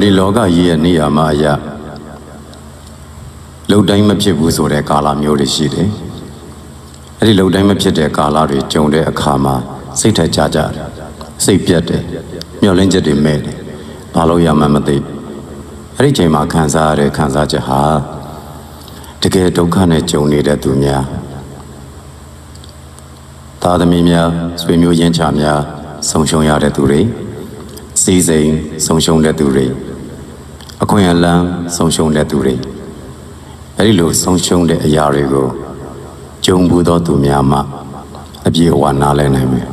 ဒီလောကကြီးရဲ့နေရာမှာအရာလုံတိုင်းမဖြစ်ဘူးဆိုတဲ့ကာလမျိုးတွေရှိတယ်။အဲ့ဒီလုံတိုင်းမဖြစ်တဲ့ကာလတွေကြုံတဲ့အခါမှာစိတ်ထက်ကြကြတယ်။စိတ်ပြတ်တယ်။မျောလင်းချက်တွေမဲ့တယ်။ဘာလို့ရမှန်းမသိ။အဲ့ဒီချိန်မှာခံစားရတဲ့ခံစားချက်ဟာတကယ်ဒုက္ခနဲ့ကြုံနေတဲ့သူများသားသမီးများဆွေမျိုးရင်းချများဆုံးရှုံးရတဲ့သူတွေစီးစိမ်ဆုံးရှုံးတဲ့သူတွေအခွင့်အလမ်းဆုံးရှုံးတဲ့သူတွေအဲဒီလိုဆုံးရှုံးတဲ့အရာတွေကိုကြုံဘူးသောသူများမှအပြည့်အဝနားလည်နိုင်မယ်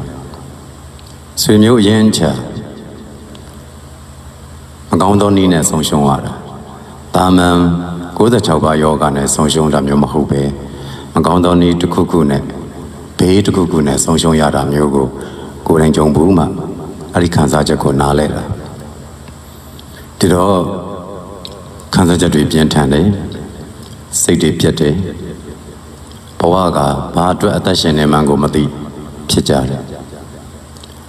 ဆွေမျိုးရင်းချမကောင်းသောနည်းနဲ့ဆုံးရှုံးရတာတာမန်96ပါးယောဂနဲ့ဆုံးရှုံးတာမျိုးမဟုတ်ပဲမကောင်းသောနည်းတစ်ခုခုနဲ့ဘေးတစ်ခုခုနဲ့ဆုံးရှုံးရတာမျိုးကိုကိုယ်တိုင်ကြုံဘူးမှအဲ့ဒီခံစားချက်ကိုနားလဲတာဒီတော့ခံစားချက်တွေပြင်းထန်တယ်စိတ်တွေပြတ်တယ်ဘဝကဘာအတွက်အသက်ရှင်နေမှန်းကိုမသိဖြစ်ကြတယ်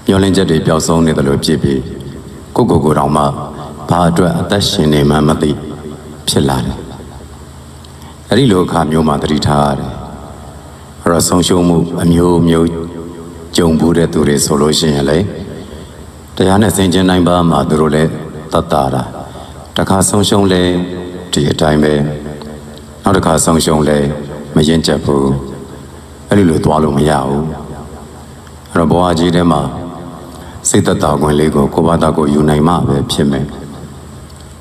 မျောလင်းချက်တွေပျောက်ဆုံးနေတယ်လို့ဖြစ်ပြီးကိုယ်တောင်မှဘာအတွက်အသက်ရှင်နေမှန်းမသိဖြစ်လာတယ်အဲ့ဒီလိုအခါမျိုးမှာသတိထားရတယ်အဲ့တော့ဆုံးရှုံးမှုအမျိုးမျိုးကြုံဘူးတဲ့သူတွေဆိုလို့ရှိရင်လေတရားနဲ့ဆင်ခြင်နိုင်ပါမှသူတို့လည်းတတ်တာတခါဆုံးရှုံးလဲဒီအတိုင်းပဲနောက်တစ်ခါဆုံးရှုံးလဲမရင်ကျက်ဘူးအဲ့ဒီလိုသွားလို့မရဘူးအဲ့တော့ဘဝကြီးထဲမှာစိတ်သက်သာခွင့်လေးကိုကိုယ့်ဘာသာကိုယူနိုင်မှပဲဖြစ်မယ်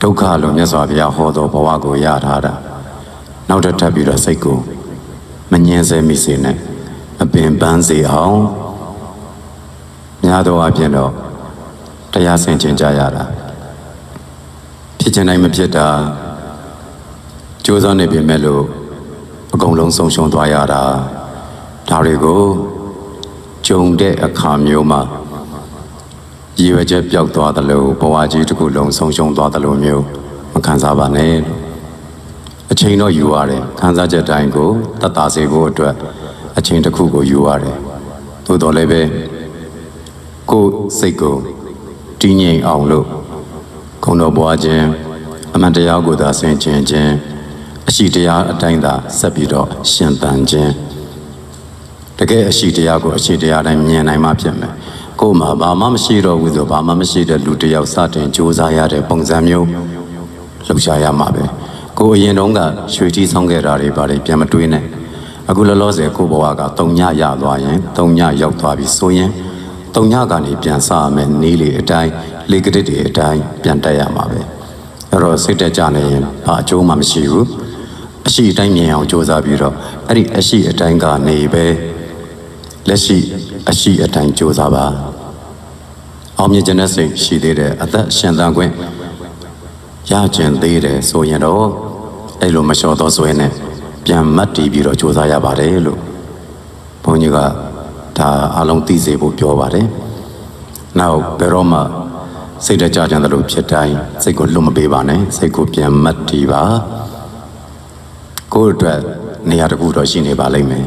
ဒုက္ခလို့မြတ်စွာဘုရားဟောတော်ဘဝကိုရထားတာနောက်ထပ်ပြီးတော့စိတ်ကိုမငြင်းဆဲမိစေနဲ့အပင်ပန်းစေအောင်များသောအားဖြင့်တော့တရားဆင်ခြင်ကြရတာဖြစ်ချင်တိုင်းမဖြစ်တာကြိုးစားနေပြီမဲ့လို့အကုန်လုံးဆုံးရှုံးသွားရတာဒါတွေကိုကြုံတဲ့အခါမျိုးမှာရည်ရွယ်ချက်ပျောက်သွားတယ်လို့ဘဝကြီးတစ်ခုလုံးဆုံးရှုံးသွားတယ်လို့မျိုးမခံစားပါနဲ့အချိန်တော့ယူရတယ်ခံစားချက်တိုင်းကိုတတ်တာစေဖို့အတွက်အချိန်တစ်ခုကိုယူရတယ်သို့တော်လည်းပဲကိုယ်စိတ်ကိုတည်ငြိမ်အောင်လို့ခုံတော်ပွားခြင်းအမှန်တရားကိုသာဆင်ခြင်ခြင်းအရှိတရားအတိုင်းသာဆက်ပြီးတော့ရှင်သန်ခြင်းတကယ်အရှိတရားကိုအရှိတရားတိုင်းမြင်နိုင်မှဖြစ်မယ်ကိုယ်မှာဘာမှမရှိတော့ဘူးဆိုဘာမှမရှိတဲ့လူတစ်ယောက်စတင်ကြိုးစားရတဲ့ပုံစံမျိုးလှုပ်ရှားရမှာပဲကိုယ်အရင်တုန်းကရွှေကြီးဆောင်ခဲ့တာတွေဘာတွေပြန်မတွေးနဲ့အခုလောလောဆယ်ကိုယ်ဘဝက3ညရသွားရင်3ညရောက်သွားပြီဆိုရင်3ညကနေပြန်စားရမယ်နေလေအတိုင်းလေကတစ်တွေအတိုင်းပြန်တက်ရမှာပဲအဲ့တော့စိတ်တက်ကြနေရင်ဘာအကျိုးမှမရှိဘူးအရှိအတိုင်းမြင်အောင်ကြိုးစားပြီးတော့အဲ့ဒီအရှိအတိုင်းကနေပဲလက်ရှိအရှိအတိုင်းကြိုးစားပါအောင်မြင်ခြင်းနဲ့စိတ်ရှိသေးတယ်အသက်ရှင်သန်ခွင့်ရကျင်သေးတယ်ဆိုရင်တော့အဲ့လိုမလျှော့တော့ဆွဲနဲ့ပြန်မတ်တည်ပြီးတော့ကြိုးစားရပါတယ်လို့ဘုန်းကြီးကဒါအလုံးသိစေဖို့ပြောပါတယ်နောက်ဘယ်တော့မှစိတ်တကြကြတယ်လို့ဖြစ်တိုင်းစိတ်ကိုလွတ်မပေးပါနဲ့စိတ်ကိုပြန်မတ်တည်ပါကိုယ့်အတွက်နေရာတစ်ခုတော့ရှိနေပါလိမ့်မယ်